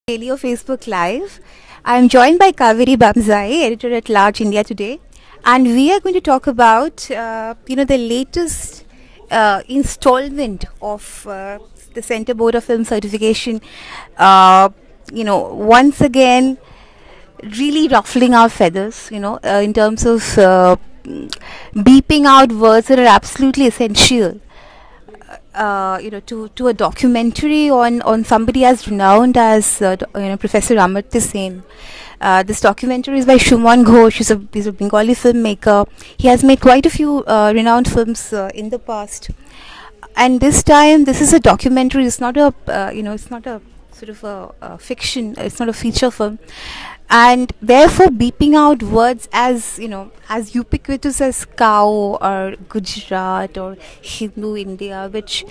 DailyO Facebook Live. I'm joined by Kaveree Bamzai, editor at large India Today, and we are going to talk about the latest installment of the Centre Board of Film Certification. Once again, really ruffling our feathers. In terms of beeping out words that are absolutely essential. To a documentary on somebody as renowned as Professor Amartya Sen. This documentary is by Suman Ghosh. He's a Bengali filmmaker. He has made quite a few renowned films in the past, and this time this is a documentary. It's not a it's not a sort of a fiction. It's not a feature film, and therefore beeping out words as as ubiquitous as cow or Gujarat or Hindu India, which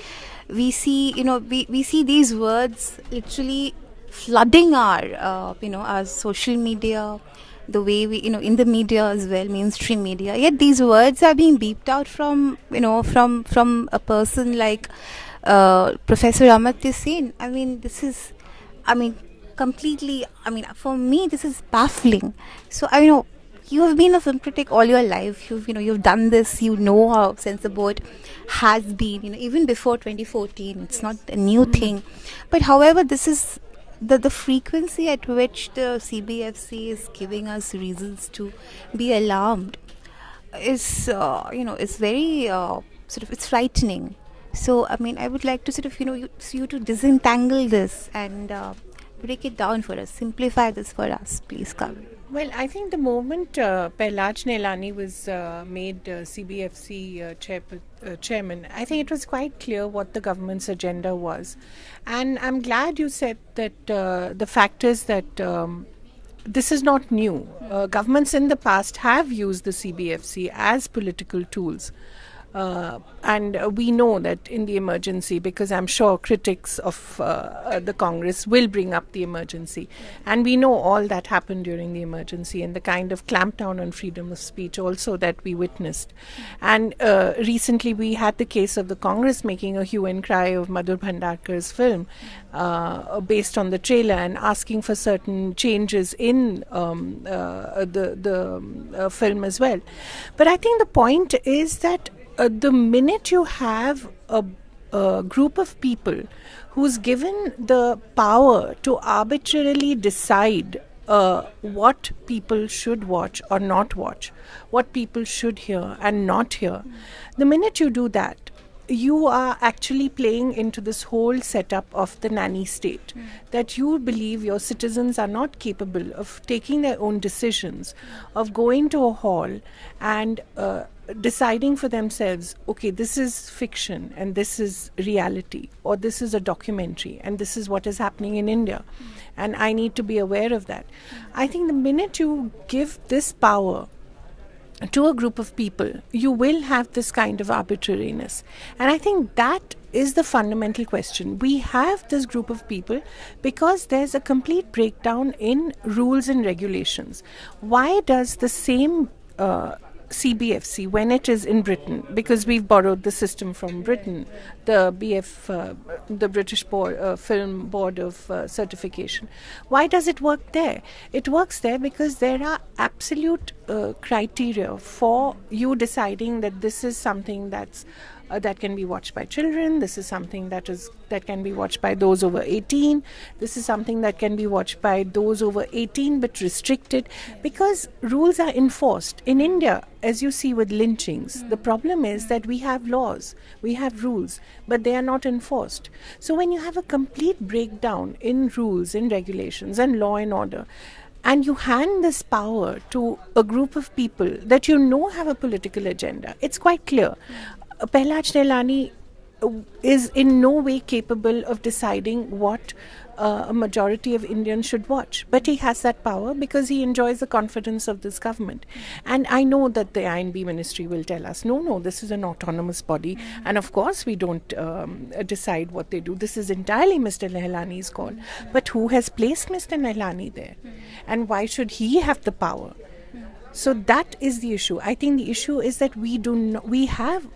we see we see these words literally flooding our social media, the way we in the media as well, mainstream media. Yet these words are being beeped out from from a person like Professor Amartya Sen. Completely, for me this is baffling. So you have been a film critic all your life. You've done this. You know how Censor Board has been, even before 2014. It's not a new thing. But however, this is the frequency at which the CBFC is giving us reasons to be alarmed is is very it's frightening. So I would like to you to disentangle this and break it down for us, simplify this for us, please, Kavi. Well, I think the moment Prahlad Neelani was made CBFC chairman, I think it was quite clear what the government's agenda was. And I'm glad you said that the fact is that this is not new. Governments in the past have used the CBFC as political tools. And we know that in the emergency, because I'm sure critics of the Congress will bring up the emergency, and we know all that happened during the emergency and the kind of clampdown on freedom of speech also that we witnessed. And recently we had the case of the Congress making a hue and cry of Madhur Bhandarkar's film based on the trailer and asking for certain changes in the film as well. But I think the point is that the minute you have a group of people who's given the power to arbitrarily decide what people should watch or not watch, what people should hear and not hear, the minute you do that, you are actually playing into this whole setup of the nanny state, that you believe your citizens are not capable of taking their own decisions, of going to a hall and deciding for themselves, okay, this is fiction and this is reality, or this is a documentary and this is what is happening in India, and I need to be aware of that. I think the minute you give this power to a group of people, you will have this kind of arbitrariness. And I think that is the fundamental question. We have this group of people because there's a complete breakdown in rules and regulations. Why does the same CBFC, when it is in Britain, because we've borrowed the system from Britain, the the British Film Board of Certification, why does it work there? It works there because there are absolute criteria for you deciding that this is something that's that can be watched by children. This is something that can be watched by those over 18. This is something that can be watched by those over 18 but restricted, because rules are enforced. In India, as you see with lynchings, the problem is that we have laws, we have rules, but they are not enforced. So when you have a complete breakdown in rules, in regulations and law and order, and you hand this power to a group of people that have a political agenda, it's quite clear. Prahlad Neelani is in no way capable of deciding what a majority of Indians should watch. But he has that power because he enjoys the confidence of this government. And I know that the INB ministry will tell us, no, this is an autonomous body. And of course, we don't decide what they do. This is entirely Mr. Neelani's call. But who has placed Mr. Neelani there? And why should he have the power? So that is the issue. I think the issue is that we have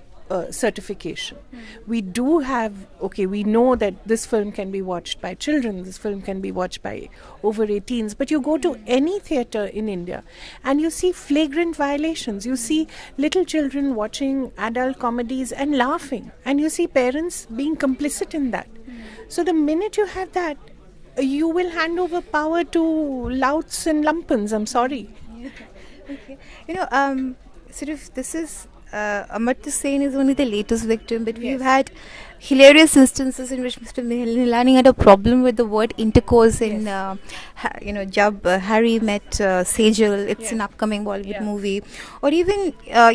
certification. We do have, we know that this film can be watched by children, this film can be watched by over 18s, but you go to any theatre in India and you see flagrant violations. You see little children watching adult comedies and laughing, and you see parents being complicit in that. So the minute you have that, you will hand over power to louts and lumpens. I'm sorry. Okay. This is Amartya Sen is only the latest victim, but we've had hilarious instances in which Mr. Nilani had a problem with the word intercourse in, Jab Harry met Sejal. It's an upcoming Bollywood movie. Or even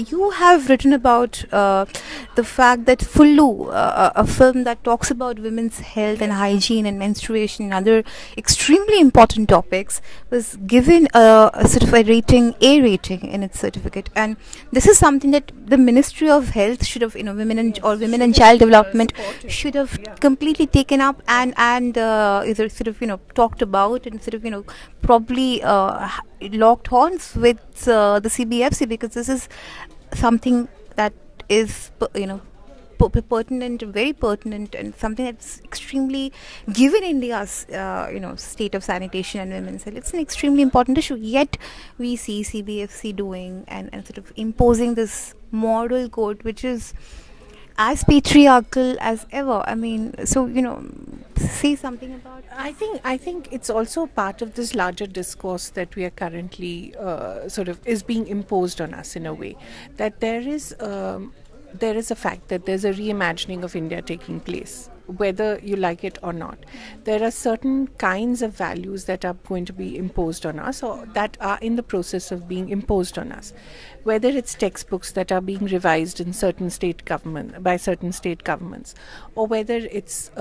you have written about the fact that Fullu, a film that talks about women's health and hygiene and menstruation and other extremely important topics, was given a sort of a A rating in its certificate. And this is something that the Ministry of Health should have, women and child development should have completely taken up and either sort of talked about and sort of probably locked horns with the CBFC, because this is something that is pertinent, very pertinent, and something that's extremely, given India's state of sanitation and women's health, it's an extremely important issue. Yet we see CBFC doing and sort of imposing this moral code which is as patriarchal as ever. I mean, so say something about it. I think it's also part of this larger discourse that we are currently sort of is being imposed on us in a way, that there is a fact that there's a reimagining of India taking place, whether you like it or not. There are certain kinds of values that are going to be imposed on us, or that are in the process of being imposed on us. Whether it's textbooks that are being revised in certain by certain state governments, or whether it's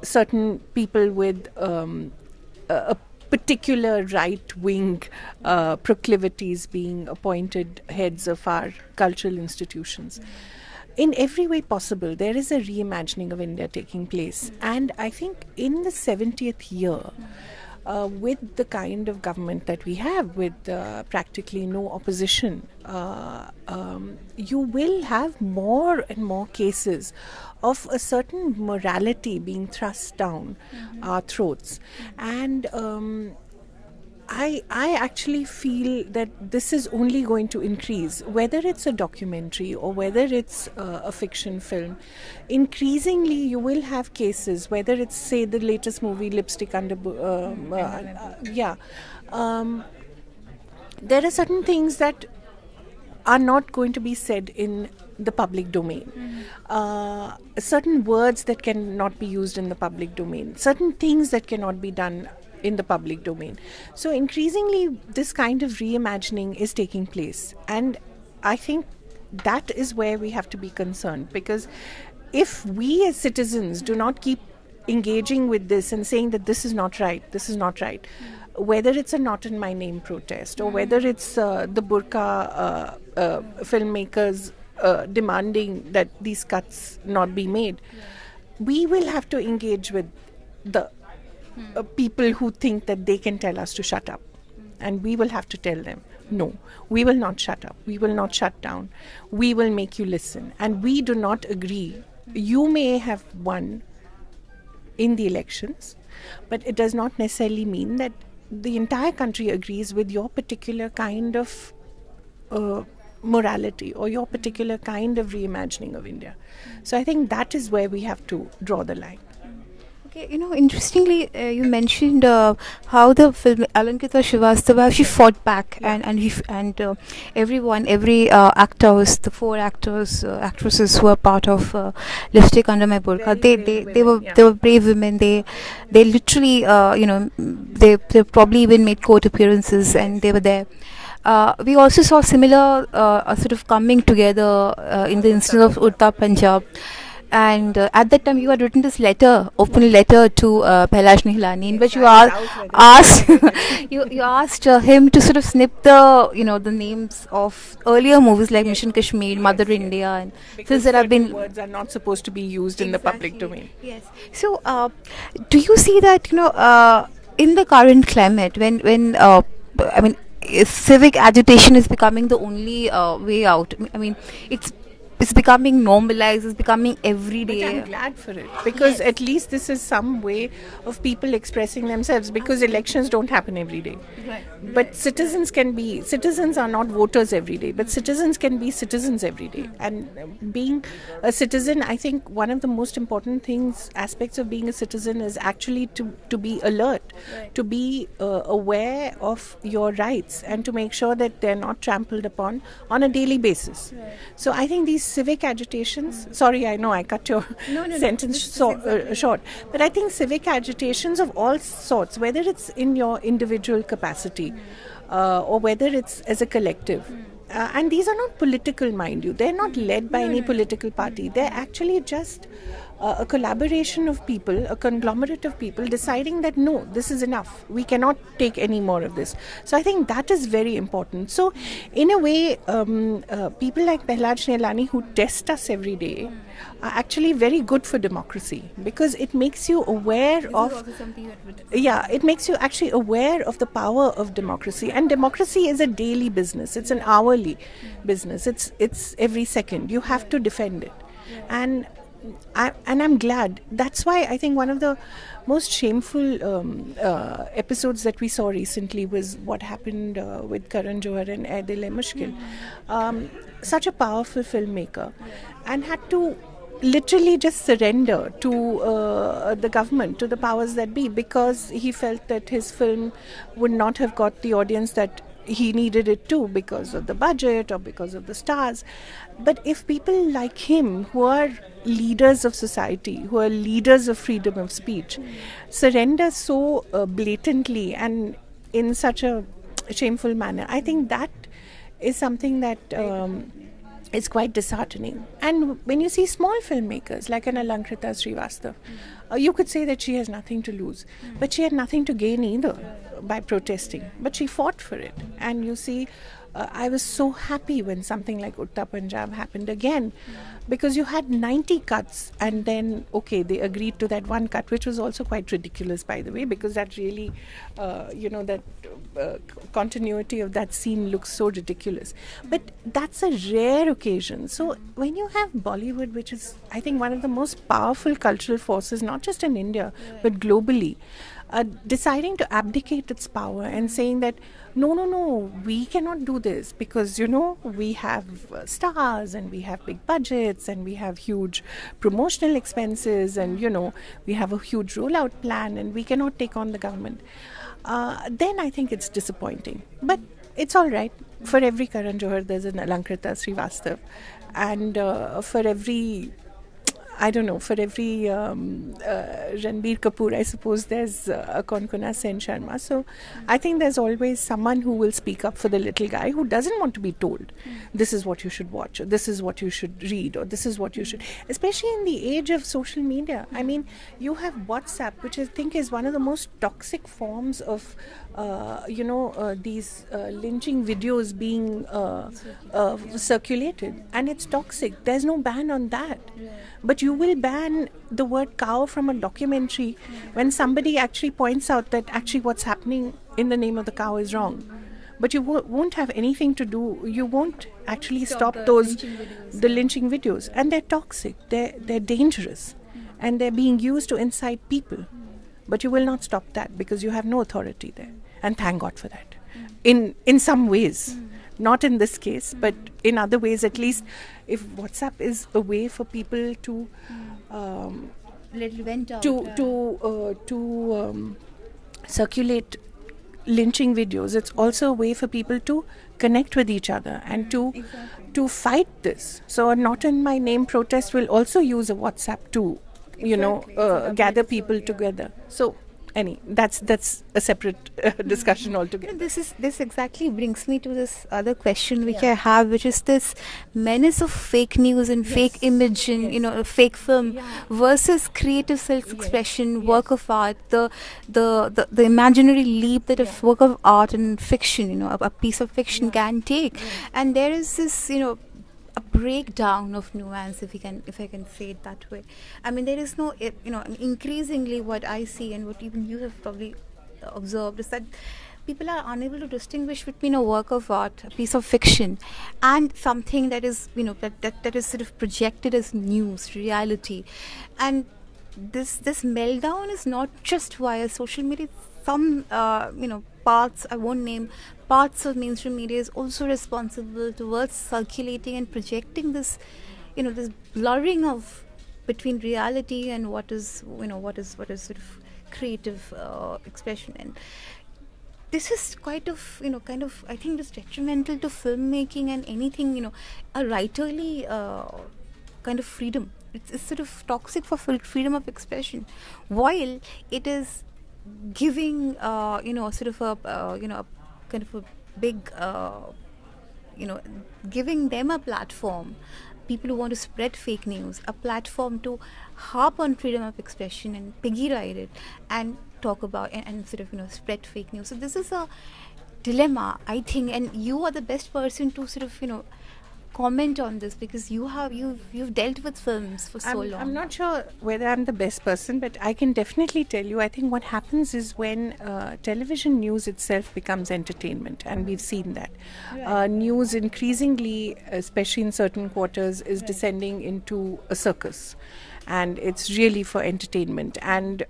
certain people with a particular right-wing proclivities being appointed heads of our cultural institutions. In every way possible, there is a reimagining of India taking place. And I think in the 70th year, with the kind of government that we have, with practically no opposition, you will have more and more cases of a certain morality being thrust down our throats. And I actually feel that this is only going to increase, whether it's a documentary or whether it's a fiction film. Increasingly, you will have cases, whether it's, say, the latest movie, Lipstick Under... there are certain things that are not going to be said in the public domain. Certain words that cannot be used in the public domain. Certain things that cannot be done in the public domain. So increasingly, this kind of reimagining is taking place. And I think that is where we have to be concerned, because if we as citizens do not keep engaging with this and saying that this is not right, whether it's a Not in My Name protest, or whether it's the burqa filmmakers demanding that these cuts not be made, we will have to engage with the people who think that they can tell us to shut up. And we will have to tell them, no, we will not shut up. We will not shut down. We will make you listen. And we do not agree. You may have won in the elections, but it does not necessarily mean that the entire country agrees with your particular kind of morality or your particular kind of reimagining of India. So I think that is where we have to draw the line. Okay, interestingly, you mentioned how the film Alankita Srivastava, she fought back, and every actor, the four actresses who were part of Lipstick Under My Burqa, they were brave women. They literally they probably even made court appearances, and they were there. We also saw similar sort of coming together in the instance of Urta Punjab. And at that time, you had written this open letter to Pailash Nihlani, in which you asked you asked him to sort of snip the names of earlier movies like Mission Kashmir, Mother India, and because there have been words are not supposed to be used in the public domain. Yes. So, do you see that in the current climate, when I mean, civic agitation is becoming the only way out? I mean, it's it's becoming normalized, it's becoming But everyday. I'm glad for it, because at least this is some way of people expressing themselves, because elections don't happen every day. But citizens are not voters every day, but citizens can be citizens every day. And being a citizen, I think one of the most important aspects of being a citizen is actually to be alert, to be aware of your rights, and to make sure that they're not trampled upon on a daily basis. So I think these civic agitations, sorry, I know I cut your sentence short, but I think civic agitations of all sorts, whether it's in your individual capacity or whether it's as a collective, and these are not political, mind you, they're not led by any political party, they're actually just a collaboration of people, a conglomerate of people deciding that no, this is enough, we cannot take any more of this. So I think that is very important. So in a way, people like Prahlad Shnelani, who test us every day, are actually very good for democracy, because it makes you aware it makes you actually aware of the power of democracy. And democracy is a daily business, it's an hourly business, it's every second you have to defend it. And I'm glad. That's why I think one of the most shameful episodes that we saw recently was what happened with Karan Johar and Ae Dil Hai Mushkil. Such a powerful filmmaker, and had to literally just surrender to the government, to the powers that be, because he felt that his film would not have got the audience that he needed it to, because of the budget or because of the stars. But if people like him, who are leaders of society, who are leaders of freedom of speech, surrender so blatantly and in such a shameful manner, I think that is something that is quite disheartening. And when you see small filmmakers like an Alankrita Srivastav, you could say that she has nothing to lose, but she had nothing to gain either by protesting, but she fought for it. And you see, I was so happy when something like Utta Punjab happened again, because you had 90 cuts, and then they agreed to that one cut, which was also quite ridiculous, by the way, because that really that continuity of that scene looks so ridiculous. But that's a rare occasion. So when you have Bollywood, which is, I think, one of the most powerful cultural forces, not just in India but globally, deciding to abdicate its power and saying that no, we cannot do this, because we have stars, and we have big budgets, and we have huge promotional expenses, and we have a huge rollout plan, and we cannot take on the government. Then I think it's disappointing. But it's all right. For every Karan Johar, there's an Alankrita Srivastav, and for every Ranbir Kapoor, I suppose there's a Konkona Sen Sharma. So I think there's always someone who will speak up for the little guy who doesn't want to be told, this is what you should watch, or this is what you should read, or this is what you should, especially in the age of social media. I mean, you have WhatsApp, which I think is one of the most toxic forms of these lynching videos being circulated, and it's toxic. There's no ban on that. But you will ban the word cow from a documentary when somebody actually points out that actually what's happening in the name of the cow is wrong. But you won't have anything to do, you won't actually stop the lynching videos. And they're toxic, they're dangerous, and they're being used to incite people. But you will not stop that, because you have no authority there. And thank God for that. In some ways. Not in this case, but in other ways, at least, if WhatsApp is a way for people to circulate lynching videos, it's also a way for people to connect with each other and to fight this. So a Not In My Name protest will also use a WhatsApp to gather people together. So that's a separate discussion altogether. This exactly brings me to this other question which I have, which is this menace of fake news and fake image and fake film versus creative self-expression, work of art, the imaginary leap that a work of art and fiction, a piece of fiction can take. And there is this a breakdown of nuance, if I can say it that way. I mean, there is no, increasingly what I see and what even you have probably observed is that people are unable to distinguish between a work of art, a piece of fiction, and something that is, that is sort of projected as news, reality. And this meltdown is not just via social media. Some parts, I won't name, parts of mainstream media is also responsible towards circulating and projecting this, this blurring of between reality and what is sort of creative expression. And this is quite of kind of, I think, this detrimental to filmmaking and anything, a writerly kind of freedom. It's sort of toxic for freedom of expression, while it is giving sort of a kind of a big giving them a platform, people who want to spread fake news, a platform to harp on freedom of expression and piggy ride it and talk about and sort of spread fake news. So this is a dilemma, I think, and you are the best person to sort of comment on this, because you've dealt with films for so long. I'm not sure whether I'm the best person, but I can definitely tell you, I think what happens is when television news itself becomes entertainment, and we've seen that. Right. News increasingly, especially in certain quarters, is descending into a circus. And it's really for entertainment, and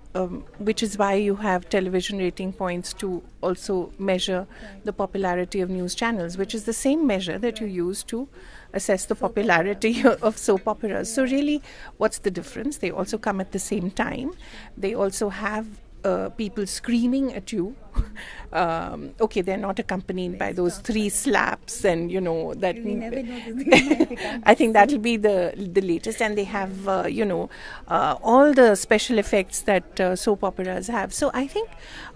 which is why you have television rating points to also measure the popularity of news channels, which is the same measure that you use to assess the popularity of soap operas. So really, what's the difference? They also come at the same time. They also have people screaming at you. Okay, they're not accompanied by those 3 slaps and that. We never know. I think that will be the latest, and they have all the special effects that soap operas have. So I think,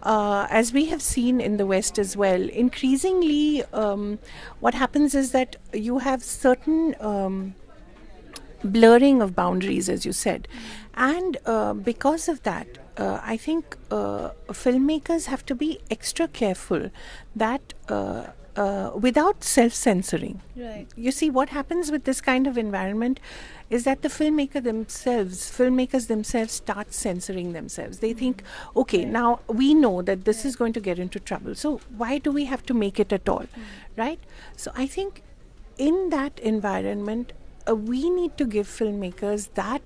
as we have seen in the West as well, increasingly what happens is that you have certain blurring of boundaries, as you said, and because of that, I think filmmakers have to be extra careful that without self-censoring. Right. You see, what happens with this kind of environment is that the filmmakers themselves start censoring themselves. They think, okay, now we know that this is going to get into trouble, so why do we have to make it at all, right? So I think in that environment, we need to give filmmakers that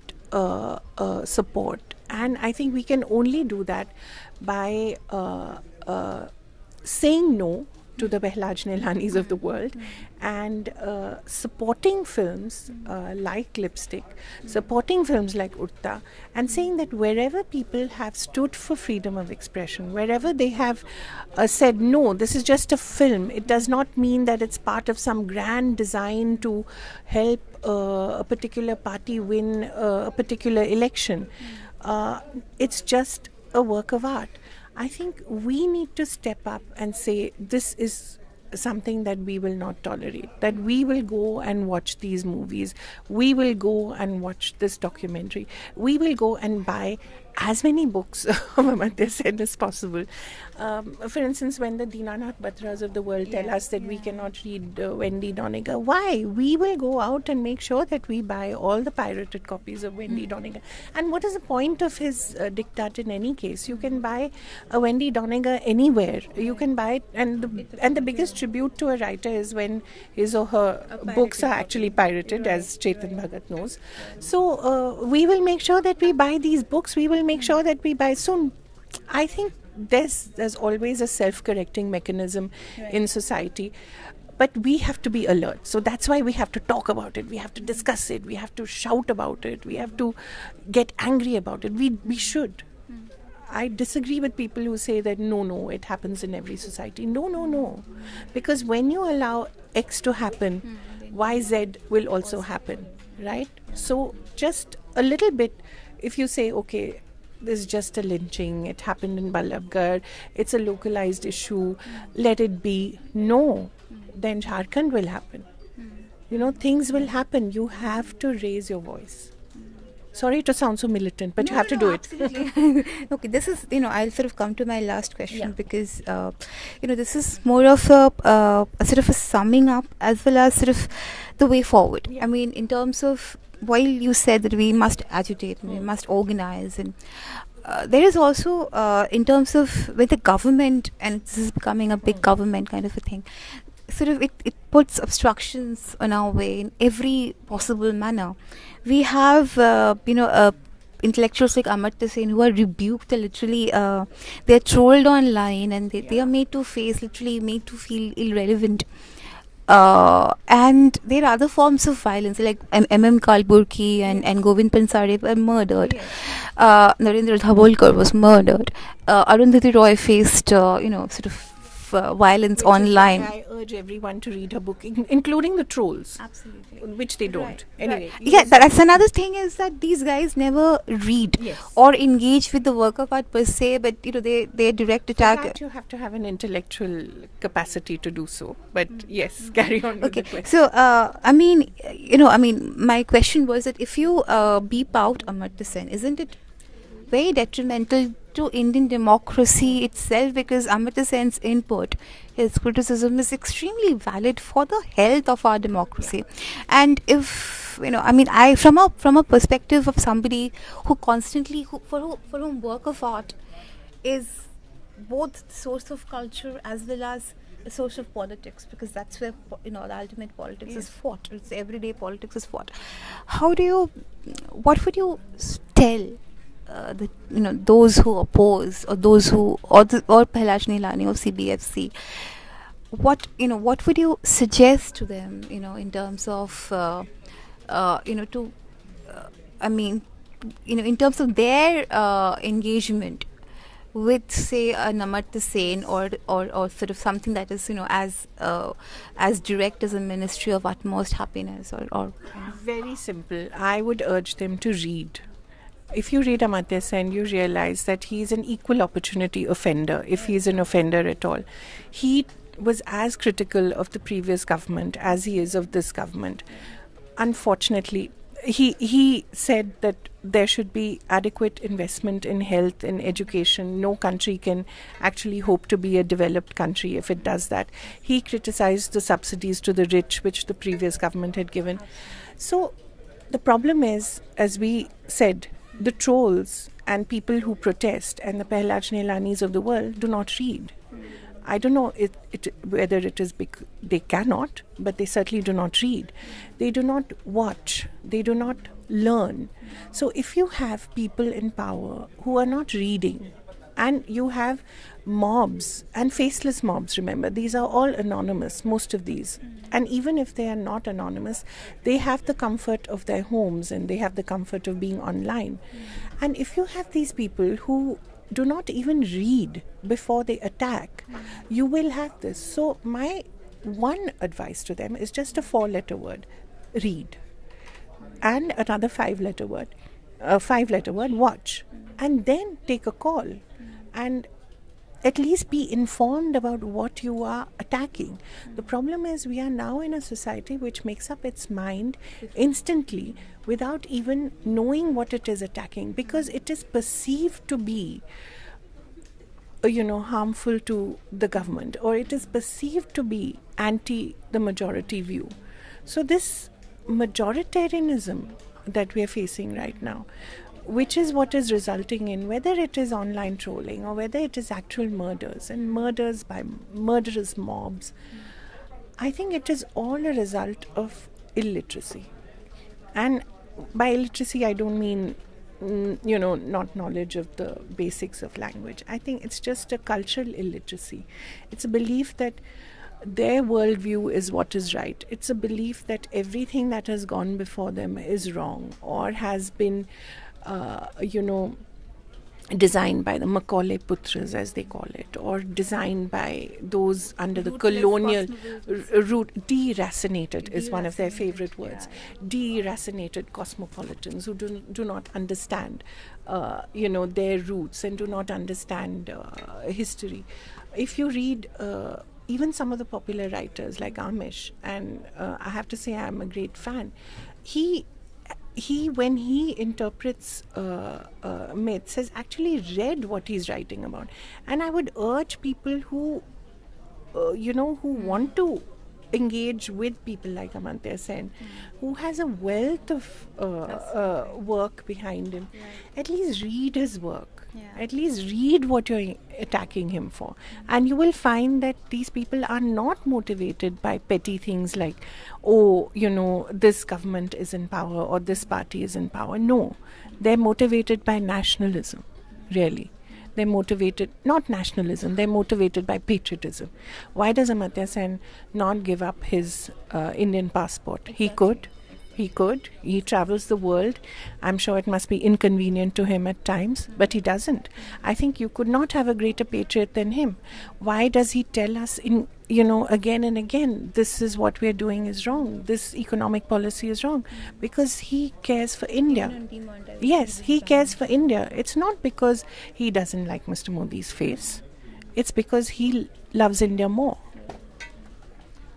support. And I think we can only do that by saying no to the Behlaj Nilanis of the world, and supporting films like Lipstick, supporting films like Urta, and saying that wherever people have stood for freedom of expression, wherever they have said, no, this is just a film, it does not mean that it's part of some grand design to help a particular party win a particular election. It's just a work of art. I think we need to step up and say, this is something that we will not tolerate, that we will go and watch these movies, we will go and watch this documentary, we will go and buy as many books of Amartya Sen as possible. For instance, when the Dinanath Batras of the world tell us that we cannot read Wendy Doniger, why? We will go out and make sure that we buy all the pirated copies of Wendy Doniger. And what is the point of his diktat in any case? You can buy a Wendy Doniger anywhere. You can buy it, and the biggest tribute to a writer is when his or her books are actually pirated, as Chetan Bhagat knows. So we will make sure that we buy these books. We will make sure that we buy. So I think there's always a self-correcting mechanism in society, but we have to be alert. So that's why we have to talk about it, we have to discuss it, we have to shout about it, we have to get angry about it. We should. I disagree with people who say that no, it happens in every society. No. Because when you allow X to happen, YZ will also happen, right? So just a little bit, if you say, okay, this is just a lynching, it happened in Ballabgarh, it's a localized issue, let it be. No, then Jharkhand will happen. Things will happen. You have to raise your voice. Sorry to sound so militant, but you have to do it. Absolutely. Okay, this is, I'll sort of come to my last question, because, this is more of a sort of a summing up as well as sort of the way forward. I mean, in terms of, while you said that we must agitate and we must organize, and there is also, in terms of with the government, and this is becoming a big government kind of a thing, sort of it puts obstructions on our way in every possible manner. We have, intellectuals like Amartya Sen who are rebuked, literally, they're trolled online, and they are made to face, literally made to feel irrelevant. And there are other forms of violence, like M.M. Kalburki and Govind Pansare were murdered. Narendra Dhabholkar was murdered. Arundhati Roy faced, sort of violence Which is online. why I urge everyone to read her book, including the trolls. Absolutely. Which they don't. Right. Anyway. Yeah, that's another thing, is that these guys never read or engage with the work of art per se, but they direct attack. For that you have to have an intellectual capacity to do so. But yes, carry on with the question. So my question was that if you beep out Amartya Sen, isn't it very detrimental to Indian democracy itself? Because Amartya Sen's input, his criticism, is extremely valid for the health of our democracy. And if I from a perspective of somebody who constantly, for whom work of art is both the source of culture as well as a source of politics, because that's where the ultimate politics is fought. It's everyday politics is fought. What would you tell those who oppose, or those who or Prahlad Nilani of CBFC? What would you suggest to them? In terms of in terms of their engagement with, say, an Amartya Sen, or sort of something that is as direct as a Ministry of Utmost Happiness, or Very simple. I would urge them to read. If you read Amartya Sen, you realize that he is an equal opportunity offender, if he is an offender at all. He was as critical of the previous government as he is of this government. Unfortunately, he said that there should be adequate investment in health and education. No country can actually hope to be a developed country if it does that. He criticized the subsidies to the rich, which the previous government had given. So the problem is, as we said, the trolls and people who protest and the Prahlad Nilanis of the world do not read. I don't know whether it is they cannot, but they certainly do not read. They do not watch. They do not learn. So if you have people in power who are not reading, and you have mobs and faceless mobs, remember, these are all anonymous, most of these. And even if they are not anonymous, they have the comfort of their homes and they have the comfort of being online. And if you have these people who do not even read before they attack, you will have this. So my one advice to them is just a 4-letter word: read. And another 5-letter word, watch. And then take a call. And at least be informed about what you are attacking. The problem is, we are now in a society which makes up its mind instantly without even knowing what it is attacking, because it is perceived to be harmful to the government, or it is perceived to be anti the majority view. So this majoritarianism that we are facing right now, which is what is resulting in, whether it is online trolling or whether it is actual murders and murders by murderous mobs, I think it is all a result of illiteracy. And by illiteracy, I don't mean, not knowledge of the basics of language. I think it's just a cultural illiteracy. It's a belief that their worldview is what is right. It's a belief that everything that has gone before them is wrong, or has been designed by the Macaulay Putras, as they call it, or designed by those under the colonial route. Deracinated is one of their favorite words. Deracinated cosmopolitans who do not understand, their roots and do not understand history. If you read even some of the popular writers like Amish, and I have to say I'm a great fan, he when he interprets myths, has actually read what he's writing about. And I would urge people who who want to engage with people like Amartya Sen, who has a wealth of work behind him, at least read his work. At least read what you're attacking him for. And you will find that these people are not motivated by petty things like, oh, this government is in power or this party is in power. No, they're motivated by nationalism, really. They're motivated, not nationalism, they're motivated by patriotism. Why does Amartya Sen not give up his Indian passport? Exactly. He could. He travels the world. I'm sure it must be inconvenient to him at times, but he doesn't. I think you could not have a greater patriot than him. Why does he tell us again and again, this is what we're doing is wrong, this economic policy is wrong? Because he cares for India. Yes, he cares for India. It's not because he doesn't like Mr. Modi's face. It's because he loves India more.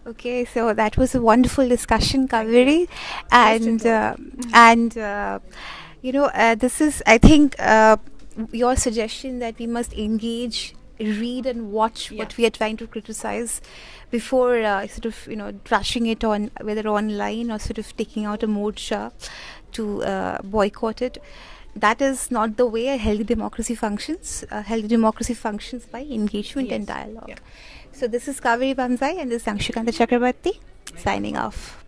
Okay, so that was a wonderful discussion, Kaveree, this is, I think, your suggestion that we must engage, read, and watch what we are trying to criticize before trashing it on whether online or sort of taking out a morcha to boycott it. That is not the way a healthy democracy functions. A healthy democracy functions by engagement and dialogue. So this is Kaveree Bamzai and this is Anshukanta Chakrabarti signing off.